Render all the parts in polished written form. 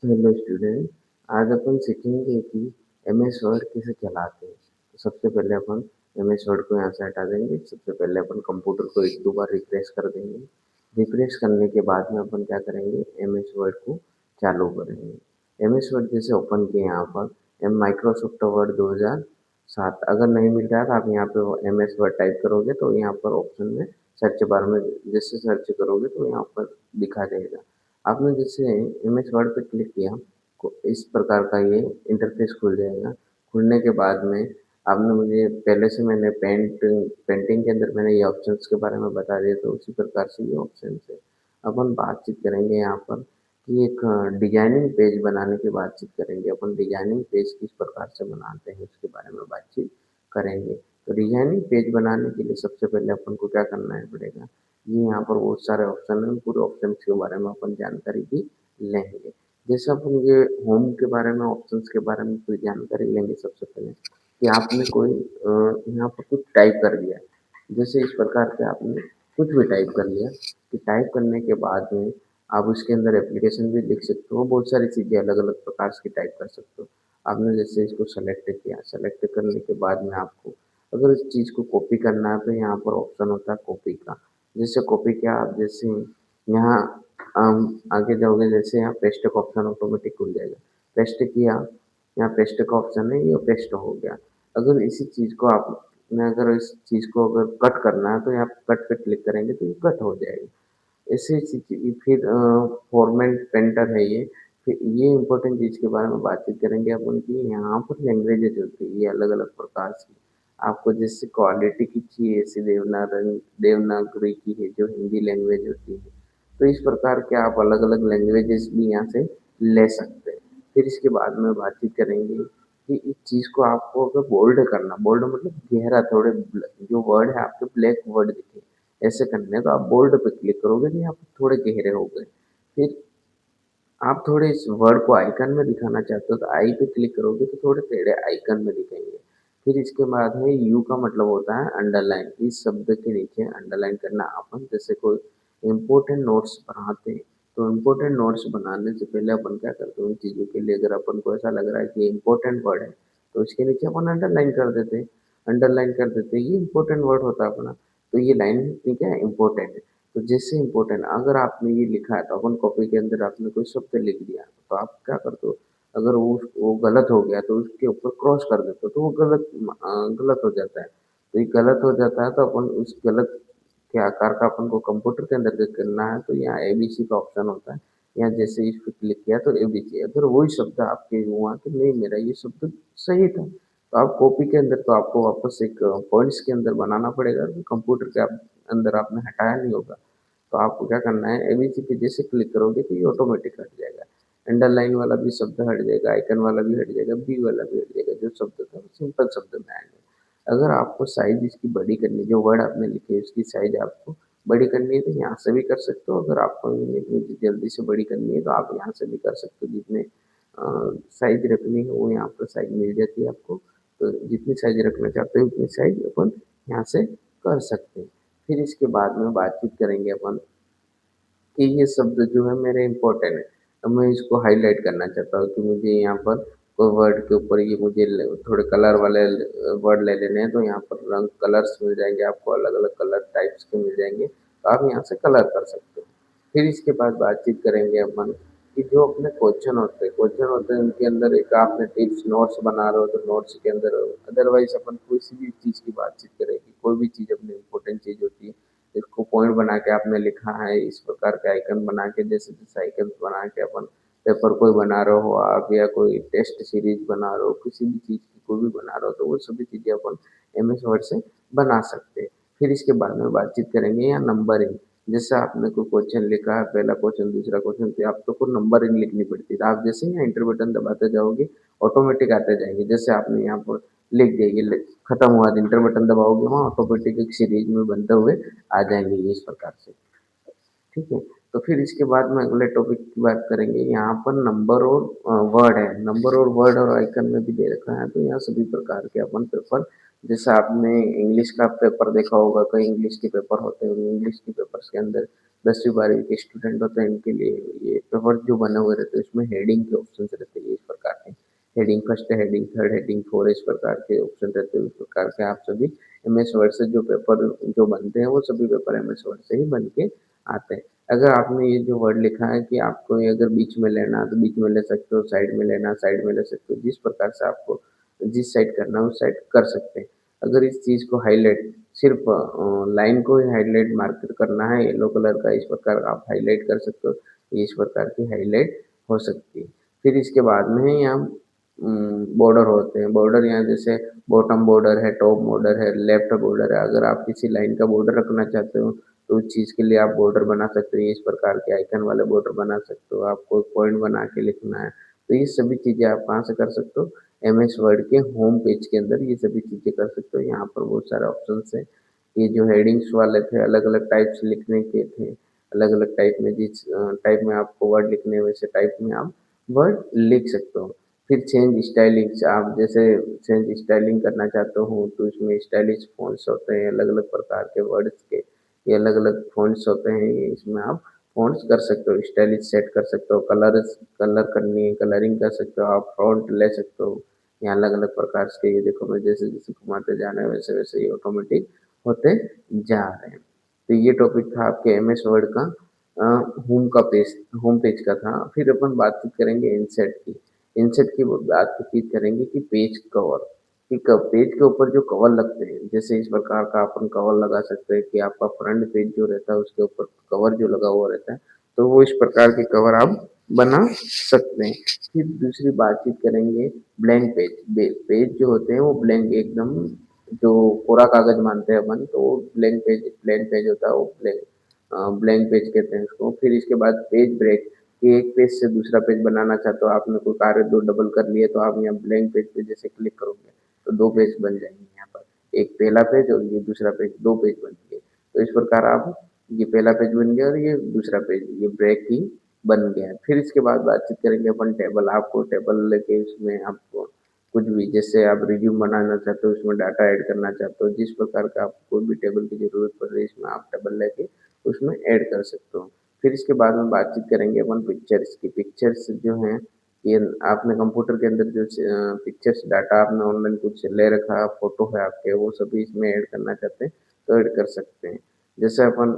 Hello student. आज अपन सीखेंगे कि एमएस वर्ड कैसे चलाते हैं। तो सबसे पहले अपन एमएस वर्ड को यहाँ से हटा देंगे। सबसे पहले अपन कंप्यूटर को एक दो बार रिफ्रेश कर देंगे। रिफ्रेश करने के बाद में अपन क्या करेंगे, एमएस वर्ड को चालू करेंगे। एमएस वर्ड जैसे ओपन किए यहाँ पर एम माइक्रोसॉफ्ट वर्ड 2007 अगर नहीं मिल रहा है तो आप यहाँ पे एमएस वर्ड टाइप करोगे तो यहाँ पर ऑप्शन में सर्च बार में जैसे सर्च करोगे तो यहाँ पर दिखा देगा। आपने जैसे इमेज वर्ड पे क्लिक किया को इस प्रकार का ये इंटरफेस खुल जाएगा। खुलने के बाद में आपने मुझे पहले से मैंने पेंटिंग के अंदर मैंने ये ऑप्शंस के बारे में बता दिया, तो उसी प्रकार से ये ऑप्शन है। अपन बातचीत करेंगे यहाँ पर कि एक डिजाइनिंग पेज बनाने की बातचीत करेंगे। अपन डिजाइनिंग पेज किस प्रकार से बनाते हैं उसके बारे में बातचीत करेंगे। तो डिजाइनिंग पेज बनाने के लिए सबसे पहले अपन को क्या करना है पड़ेगा, ये यहाँ पर बहुत सारे ऑप्शन हैं, पूरे ऑप्शन के बारे में अपन जानकारी भी लेंगे। जैसे अपन ये होम के बारे में ऑप्शंस के बारे में पूरी जानकारी लेंगे सबसे पहले कि आपने कोई यहाँ पर कुछ टाइप कर दिया। जैसे इस प्रकार से आपने कुछ भी टाइप कर लिया कि टाइप करने के बाद में आप उसके अंदर एप्लीकेशन भी लिख सकते हो, बहुत सारी चीज़ें अलग अलग प्रकार की टाइप कर सकते हो। आपने जैसे इसको सेलेक्ट किया, सेलेक्ट करने के बाद में आपको अगर इस चीज़ को कॉपी करना है तो यहाँ पर ऑप्शन होता है कॉपी का। जैसे कॉपी किया आप, जैसे यहाँ आगे जाओगे जैसे यहाँ पेस्ट का ऑप्शन ऑटोमेटिक खुल जाएगा। पेस्ट किया, यहाँ पेस्ट का ऑप्शन है, ये पेस्ट हो गया। अगर इसी चीज़ को आपने अगर इस चीज़ को अगर कट करना है तो यहाँ कट पे क्लिक करेंगे तो ये कट हो जाएगा। ऐसे फिर फॉर्मेट पेंटर है ये। फिर ये इम्पोर्टेंट चीज़ के बारे में बातचीत करेंगे अपन की यहाँ पर लैंग्वेजेज होती है ये अलग अलग प्रकार की। आपको जैसे क्वालिटी की चाहिए ऐसी देवनागरी की है जो हिंदी लैंग्वेज होती है। तो इस प्रकार के आप अलग अलग लैंग्वेजेस भी यहाँ से ले सकते हैं। फिर इसके बाद में बातचीत करेंगे कि इस चीज़ को आपको अगर बोल्ड करना, बोल्ड मतलब गहरा थोड़े जो वर्ड है आपके ब्लैक वर्ड दिखे ऐसे करने हैं, तो आप बोल्ड पे क्लिक करोगे तो यहाँ पर थोड़े गहरे हो गए। फिर आप थोड़े इस वर्ड को आइकन में दिखाना चाहते हो तो आई पे क्लिक करोगे तो थोड़े टेढ़े आइकन में दिखेंगे। फिर इसके बाद है यू का मतलब होता है अंडरलाइन। इस शब्द के नीचे अंडरलाइन करना। अपन जैसे कोई इम्पोर्टेंट नोट्स बनाते हैं तो इम्पोर्टेंट नोट्स बनाने से पहले अपन क्या करते हैं, उन चीज़ों के लिए अगर अपन को ऐसा लग रहा है कि इम्पोर्टेंट वर्ड है तो उसके नीचे अपन अंडरलाइन कर देते हैं। अंडरलाइन कर देते हैं, ये इम्पोर्टेंट वर्ड होता है अपना। तो ये लाइन क्या है, इम्पोर्टेंट है। तो जैसे इम्पोर्टेंट अगर आपने ये लिखा है तो अपन कॉपी के अंदर आपने कोई शब्द लिख दिया तो आप क्या करते हो, अगर वो गलत हो गया तो उसके ऊपर क्रॉस कर देते हो तो वो गलत हो जाता है। तो ये गलत हो जाता है तो अपन उस गलत के आकार का अपन को कंप्यूटर के अंदर करना है तो यहाँ एबीसी का ऑप्शन होता है। यहाँ जैसे इस पे क्लिक किया तो एबीसी, अगर वही शब्द आपके हुआ कि नहीं मेरा ये शब्द सही था तो आप कॉपी के अंदर तो आपको वापस एक पॉइंट्स के अंदर बनाना पड़ेगा। कंप्यूटर के अंदर आपने हटाया नहीं होगा तो आपको क्या करना है, एबीसी पे जैसे क्लिक करोगे तो ये ऑटोमेटिक हट जाएगा। अंडरलाइन वाला भी शब्द हट जाएगा, आइकन वाला भी हट जाएगा, बी वाला भी हट जाएगा। जो शब्द था वो सिंपल शब्द में आएगा। अगर आपको साइज इसकी बड़ी करनी, जो वर्ड आपने लिखे है उसकी साइज आपको बड़ी करनी है तो यहाँ से भी कर सकते हो। अगर आपको मुझे जल्दी से बड़ी करनी है तो आप यहाँ से भी कर सकते हो। जितने साइज रखनी है वो यहाँ पर साइज मिल जाती है आपको। तो जितनी साइज रखना चाहते हो उतनी साइज अपन यहाँ से कर सकते हैं। फिर इसके बाद में बातचीत करेंगे अपन कि ये शब्द जो है मेरे इम्पोर्टेंट है। तो मैं इसको हाईलाइट करना चाहता हूँ कि मुझे यहाँ पर कोई वर्ड के ऊपर ये मुझे थोड़े कलर वाले वर्ड ले लेने हैं तो यहाँ पर रंग कलर्स मिल जाएंगे आपको, अलग अलग कलर टाइप्स के मिल जाएंगे तो आप यहाँ से कलर कर सकते हो। फिर इसके बाद बातचीत करेंगे अपन कि जो अपने क्वेश्चन होते हैं उनके अंदर एक आपने टिप्स नोट्स बना रहे हो तो नोट्स के अंदर अदरवाइज अपन किसी भी चीज़ की बातचीत करेंगे, कोई भी चीज़ अपनी इम्पोर्टेंट चीज़ होती है इसको पॉइंट बना के आपने लिखा है, इस प्रकार के आइकन बना के जैसे जैसे आइकन बना के अपन पेपर कोई बना रहे हो आप या कोई टेस्ट सीरीज बना रहे हो, किसी भी चीज़ की कोई भी बना रहे हो तो वो सभी चीज़ें अपन एमएस वर्ड से बना सकते हैं। फिर इसके बारे में बातचीत करेंगे या नंबरिंग। जैसे आपने कोई क्वेश्चन लिखा है, पहला क्वेश्चन दूसरा क्वेश्चन, तो आपको को नंबरिंग लिखनी पड़ती है। तो आप जैसे ही यहाँ इंटर बटन दबाते जाओगे ऑटोमेटिक आते जाएंगे। जैसे आपने यहाँ पर लिख दिया ये खत्म हुआ, इंटर बटन दबाओगे वहाँ ऑटोमेटिक एक सीरीज में बनते हुए आ जाएंगे ये इस प्रकार से। ठीक है। तो फिर इसके बाद में अगले टॉपिक की बात करेंगे। यहाँ पर नंबर और वर्ड है, नंबर और वर्ड और आइकन में भी दे रखा है। तो यहाँ सभी प्रकार के अपन पेपर, जैसे आपने इंग्लिश का पेपर देखा होगा, कई इंग्लिश के पेपर होते हैं, इंग्लिश के पेपर्स के अंदर 10वीं 12वीं के स्टूडेंट होते हैं इनके लिए ये पेपर जो बने हुए रहते हैं उसमें हेडिंग के ऑप्शंस रहते हैं इस प्रकार के। Heading first heading, third heading, four इस प्रकार के ऑप्शन रहते हैं। इस प्रकार से आप सभी एमएस वर्ड से जो पेपर जो बनते हैं वो सभी पेपर एमएस वर्ड से ही बन के आते हैं। अगर आपने ये जो वर्ड लिखा है कि आपको ये अगर बीच में लेना है तो बीच में ले सकते हो, साइड में लेना है साइड में ले सकते हो, जिस प्रकार से आपको जिस साइड करना है उस साइड कर सकते हैं। अगर इस चीज़ को हाईलाइट सिर्फ लाइन को ही हाईलाइट मार्कर करना है येलो कलर का, इस प्रकार आप हाईलाइट कर सकते हो। ये इस प्रकार की हाईलाइट हो सकती है। फिर इसके बाद में यहाँ बॉर्डर होते हैं। बॉर्डर यहाँ जैसे बॉटम बॉर्डर है, टॉप बॉर्डर है, लेफ्ट बॉर्डर है। अगर आप किसी लाइन का बॉर्डर रखना चाहते हो तो उस चीज़ के लिए आप बॉर्डर बना सकते हो। इस प्रकार के आइकन वाले बॉर्डर बना सकते हो। आपको पॉइंट बना के लिखना है तो ये सभी चीज़ें आप कहाँ से कर सकते हो, एमएस वर्ड के होम पेज के अंदर ये सभी चीज़ें कर सकते हो। यहाँ पर बहुत सारे ऑप्शंस है। ये जो हेडिंग्स वाले थे अलग अलग टाइप से लिखने के थे, अलग अलग टाइप में जिस टाइप में आपको वर्ड लिखने हैं वैसे टाइप में आप वर्ड लिख सकते हो। फिर चेंज स्टाइलिंग, आप जैसे चेंज स्टाइलिंग करना चाहते हो तो इसमें स्टाइलिश फ़ॉन्ट्स होते हैं अलग अलग प्रकार के वर्ड्स के, ये अलग अलग फ़ॉन्ट्स होते हैं। ये इसमें आप फ़ॉन्ट्स कर सकते हो, स्टाइलिश सेट कर सकते हो, कलर करनी है कलरिंग कर सकते हो, आप फ़ॉन्ट ले सकते हो। यहाँ अलग अलग प्रकार के ये देखो मैं जैसे जैसे घुमाते जा रहे हैं वैसे वैसे ये ऑटोमेटिक होते जा रहे हैं। तो ये टॉपिक था आपके एमएस वर्ड का अ, होम पेज का था। फिर अपन बातचीत करेंगे इनसेट की। इनसेट की बातचीत करेंगे कि पेज कवर, कि पेज के ऊपर जो कवर लगते हैं जैसे इस प्रकार का अपन कवर लगा सकते हैं कि आपका फ्रंट पेज जो रहता है उसके ऊपर कवर जो लगा हुआ रहता है तो वो इस प्रकार के कवर आप बना सकते हैं। फिर दूसरी बातचीत करेंगे ब्लैंक पेज। पेज जो होते हैं वो ब्लैंक एकदम जो कोरा कागज मानते हैं अपन तो वो ब्लैंक पेज होता है वो ब्लैंक पेज कहते हैं उसको। फिर इसके बाद पेज ब्रेक, कि एक पेज से दूसरा पेज बनाना चाहते हो, आपने कोई कार्य दो डबल कर लिए तो आप यहाँ ब्लैंक पेज पे जैसे क्लिक करोगे तो दो पेज बन जाएंगे यहाँ पर, एक पहला पेज और ये दूसरा पेज, दो पेज बन गए। तो इस प्रकार आप ये पहला पेज बन गया और ये दूसरा पेज ये ब्रेक ही बन गया है। फिर इसके बाद बातचीत करेंगे अपन टेबल। आपको टेबल लेके उसमें आपको कुछ भी जैसे आप रिज्यूम बनाना चाहते हो उसमें डाटा ऐड करना चाहते हो, जिस प्रकार का आपको कोई भी टेबल की जरूरत पड़ रही है इसमें आप टेबल लेके उसमें ऐड कर सकते हो। फिर इसके बाद में बातचीत करेंगे अपन पिक्चर्स की। पिक्चर्स जो हैं ये आपने कंप्यूटर के अंदर जो पिक्चर्स डाटा आपने ऑनलाइन कुछ ले रखा फोटो है आपके वो सभी इसमें ऐड करना चाहते हैं तो ऐड कर सकते हैं। जैसे अपन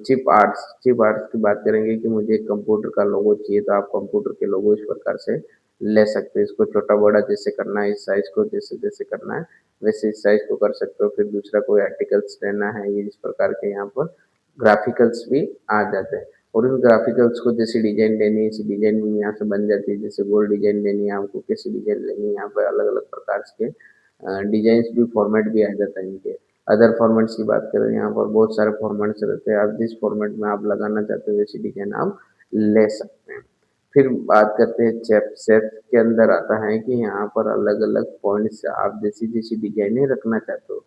चिप आर्ट्स की बात करेंगे कि मुझे कंप्यूटर का लोगो चाहिए तो आप कंप्यूटर के लोगो इस प्रकार से ले सकते हैं। इसको छोटा बड़ा जैसे करना है इस साइज को जैसे जैसे करना है वैसे इस साइज को कर सकते हो। फिर दूसरा कोई आर्टिकल्स लेना है ये इस प्रकार के यहाँ पर ग्राफिकल्स भी आ जाते हैं और उन ग्राफिकल्स को जैसी डिजाइन लेनी है इसी डिजाइन में यहाँ से बन जाती है। जैसे गोल डिजाइन लेनी है आपको, कैसी डिजाइन लेनी है, यहाँ पर अलग अलग प्रकार के डिजाइन भी फॉर्मेट भी आ जाता है इनके। अदर फॉर्मेट्स की बात करें यहाँ पर बहुत सारे फॉर्मेट्स रहते हैं, आप जिस फॉर्मेट में आप लगाना चाहते हो वैसी डिजाइन आप ले सकते हैं। फिर बात करते हैं शेप। शेप के अंदर आता है कि यहाँ पर अलग अलग पॉइंट्स आप जैसी जैसी डिजाइने रखना चाहते हो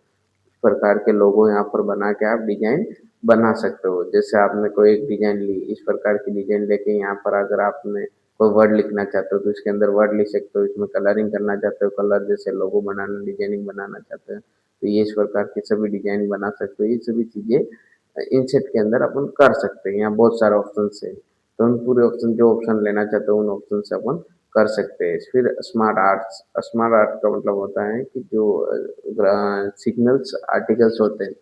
प्रकार के लोगो यहाँ पर बना के आप डिजाइन बना सकते हो। जैसे आपने कोई एक डिजाइन ली इस प्रकार की डिजाइन लेके यहाँ पर अगर आपने कोई वर्ड लिखना चाहते हो तो इसके अंदर वर्ड लिख सकते हो, इसमें कलरिंग करना चाहते हो कलर जैसे लोगो बनाना डिजाइनिंग बनाना चाहते हो तो ये इस प्रकार की सभी डिजाइन बना सकते हो। ये सभी चीजें इनसेट के अंदर अपन कर सकते हैं। यहाँ बहुत सारे ऑप्शन है तो उन पूरे ऑप्शन जो ऑप्शन लेना चाहते हो उन ऑप्शन से अपन कर सकते हैं। फिर स्मार्ट आर्ट का मतलब होता है कि जो सिग्नल्स आर्टिकल्स होते हैं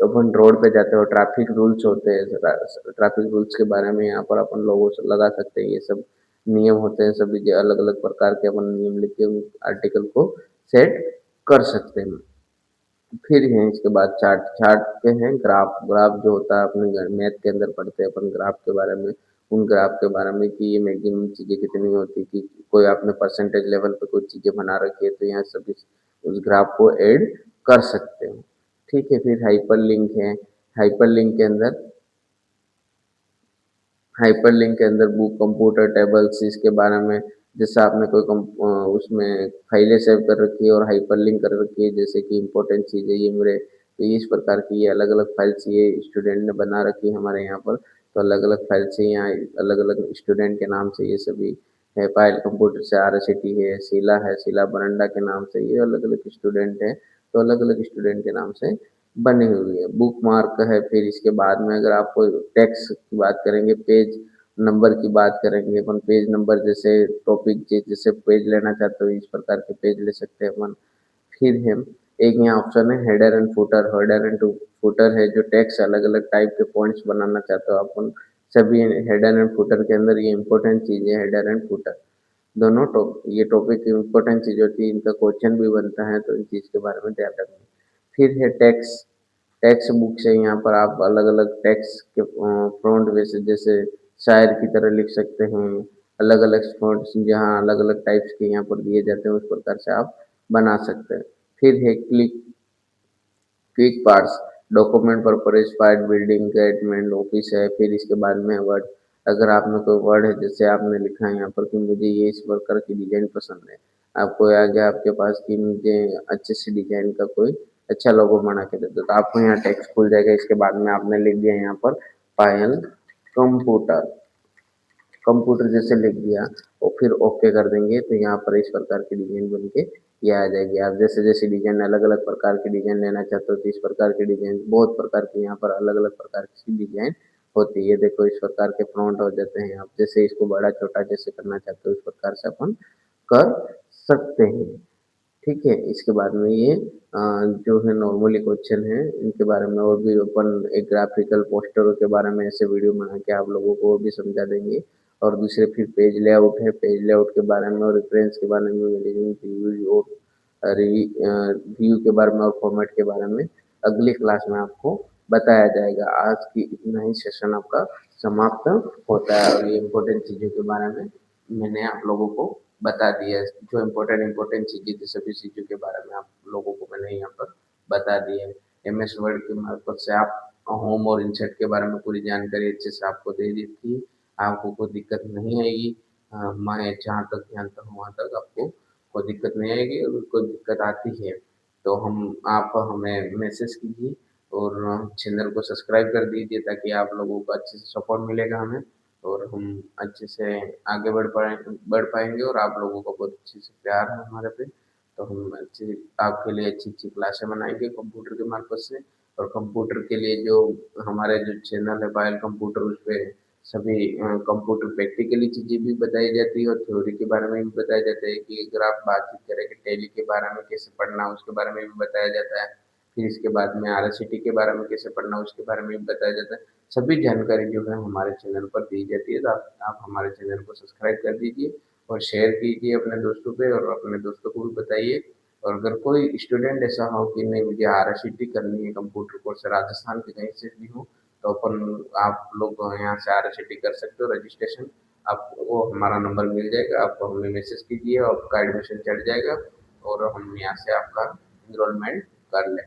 तो अपन रोड पे जाते हो ट्रैफिक रूल्स होते हैं, ट्रैफिक रूल्स के बारे में यहाँ पर अपन लोगों से लगा सकते हैं। ये सब नियम होते हैं सभी अलग अलग प्रकार के अपन नियम लिख के आर्टिकल को सेट कर सकते हैं। फिर है इसके बाद चार्ट के हैं ग्राफ। ग्राफ जो होता है अपने मैथ के अंदर पढ़ते हैं अपन ग्राफ के बारे में, उन ग्राफ के बारे में कि ये मैक्सिमम चीजें कितनी होती है कि कोई आपने परसेंटेज लेवल पे कोई चीजें बना रखी है तो यहाँ सभी उस ग्राफ को ऐड कर सकते हो। ठीक है। फिर हाइपरलिंक है। हाइपरलिंक के अंदर हाइपरलिंक के अंदर बुक कंप्यूटर टेबल्स इसके बारे में जैसे आपने कोई उसमें फाइलें सेव कर रखी है और हाइपरलिंक कर रखी है जैसे कि इम्पोर्टेंट चीज़ें ये मेरे तो ये इस प्रकार की ये अलग अलग फाइल्स ये स्टूडेंट ने बना रखी है हमारे यहाँ पर। तो अलग अलग फाइल्स है यहाँ अलग अलग स्टूडेंट के नाम से ये सभी है। पायल कंप्यूटर से RST है शीला बरंडा के नाम से ये अलग अलग स्टूडेंट है तो अलग अलग स्टूडेंट के नाम से बनी हुई है, बुक मार्क है। फिर इसके बाद में अगर आप कोई टेक्स्ट की बात करेंगे, पेज नंबर की बात करेंगे अपन, पेज नंबर जैसे टॉपिक जैसे पेज लेना चाहते हो इस प्रकार के पेज ले सकते हैं अपन। फिर है एक यहाँ ऑप्शन है header and footer. Header and footer है जो टेक्स्ट अलग अलग टाइप के पॉइंट्स बनाना चाहते हो अपन, सभी हेडर एंड फुटर के अंदर ये इंपॉर्टेंट चीज है हेडर एंड फुटर। दोनों ये टॉपिक की इम्पोर्टेंट चीज होती है, इनका क्वेश्चन भी बनता है, तो इन चीज के बारे में ध्यान रखना। फिर है टेक्स्ट। टेक्स्ट बुक से यहाँ पर आप अलग अलग टेक्स्ट के फ्रंट वैसे जैसे शायर की तरह लिख सकते हैं, अलग अलग फॉन्ट्स जहाँ अलग अलग टाइप्स के यहाँ पर दिए जाते हैं उस प्रकार से आप बना सकते हैं। फिर है क्लिक क्विक पार्ट्स। डॉक्यूमेंट परपरेज फाइल बिल्डिंग गेटमेंट ऑफिस है। फिर इसके बाद में वर्ड। अगर आप में कोई वर्ड है जैसे आपने लिखा है यहाँ पर कि मुझे ये इस प्रकार की डिजाइन पसंद है, आपको आ गया आपके पास कि मुझे अच्छे से डिजाइन का कोई अच्छा लोगो बना के दे दो, तो आपको यहाँ टेक्स्ट खुल जाएगा। इसके बाद में आपने लिख दिया यहाँ पर पायल कंप्यूटर, कंप्यूटर जैसे लिख दिया और फिर ओके कर देंगे तो यहाँ पर इस प्रकार की डिजाइन बन के ये आ जाएगी। आप जैसे जैसे डिजाइन अलग अलग प्रकार की डिजाइन लेना चाहते हो तो इस प्रकार की डिजाइन बहुत प्रकार की यहाँ पर अलग अलग प्रकार की डिजाइन होती है। देखो इस प्रकार के फ्रंट हो जाते हैं, आप जैसे इसको बड़ा छोटा जैसे करना चाहते हो इस प्रकार से अपन कर सकते हैं। ठीक है, इसके बाद में ये जो है नॉर्मली क्वेश्चन है इनके बारे में और भी अपन एक ग्राफिकल पोस्टरों के बारे में ऐसे वीडियो बना के आप लोगों को भी समझा देंगे। और दूसरे फिर पेज लेआउट है, पेज लेआउट के बारे में और रेफरेंस के बारे में रिव्यू और व्यू के बारे में और फॉर्मेट के बारे में अगली क्लास में आपको बताया जाएगा। आज की इतना ही सेशन आपका समाप्त होता है और ये इम्पोर्टेंट चीज़ों के बारे में मैंने आप लोगों को बता दिया। जो इम्पोर्टेंट इम्पोर्टेंट चीज़ें थी सभी चीज़ों के बारे में आप लोगों को मैंने यहाँ पर बता दिया है। एमएस वर्ड की मार्फत से आप होम और इंसर्ट के बारे में पूरी जानकारी अच्छे से आपको दे दी थी, आपको कोई दिक्कत नहीं आएगी। मैं जहाँ तक जानता हूँ वहाँ तक आपको कोई दिक्कत नहीं आएगी, अगर कोई दिक्कत आती है तो हम आप हमें मैसेज कीजिए और चैनल को सब्सक्राइब कर दीजिए ताकि आप लोगों को अच्छे से सपोर्ट मिलेगा हमें और हम अच्छे से आगे बढ़ पाएंगे और आप लोगों को बहुत अच्छे से प्यार है हमारे पे, तो हम अच्छी आपके लिए अच्छी अच्छी क्लासें बनाएंगे कंप्यूटर के मार्फत से। और कंप्यूटर के लिए जो हमारे जो चैनल है पायल कंप्यूटर, उस पर सभी कंप्यूटर प्रैक्टिकली चीज़ें भी बताई जाती है और थ्योरी के बारे में भी बताया जाता है कि अगर आप बातचीत करें कि टैली के बारे में कैसे पढ़ना है उसके बारे में भी बताया जाता है। फिर इसके बाद में आरएससीटी के बारे में कैसे पढ़ना है उसके बारे में भी बताया जाता है। सभी जानकारी जो है हमारे चैनल पर दी जाती है, तो आप हमारे चैनल को सब्सक्राइब कर दीजिए और शेयर कीजिए अपने दोस्तों पे और अपने दोस्तों को भी बताइए। और अगर कोई स्टूडेंट ऐसा हो कि नहीं मुझे आरएससीटी करनी है कंप्यूटर कोर्स राजस्थान के कहीं से भी हो, तो अपन आप लोग यहाँ से आरएससीटी कर सकते हो रजिस्ट्रेशन। आपको हमारा नंबर मिल जाएगा, आप हमें मैसेज कीजिए, आपका एडमिशन चढ़ जाएगा और हम यहाँ से आपका इनरोलमेंट कर लें।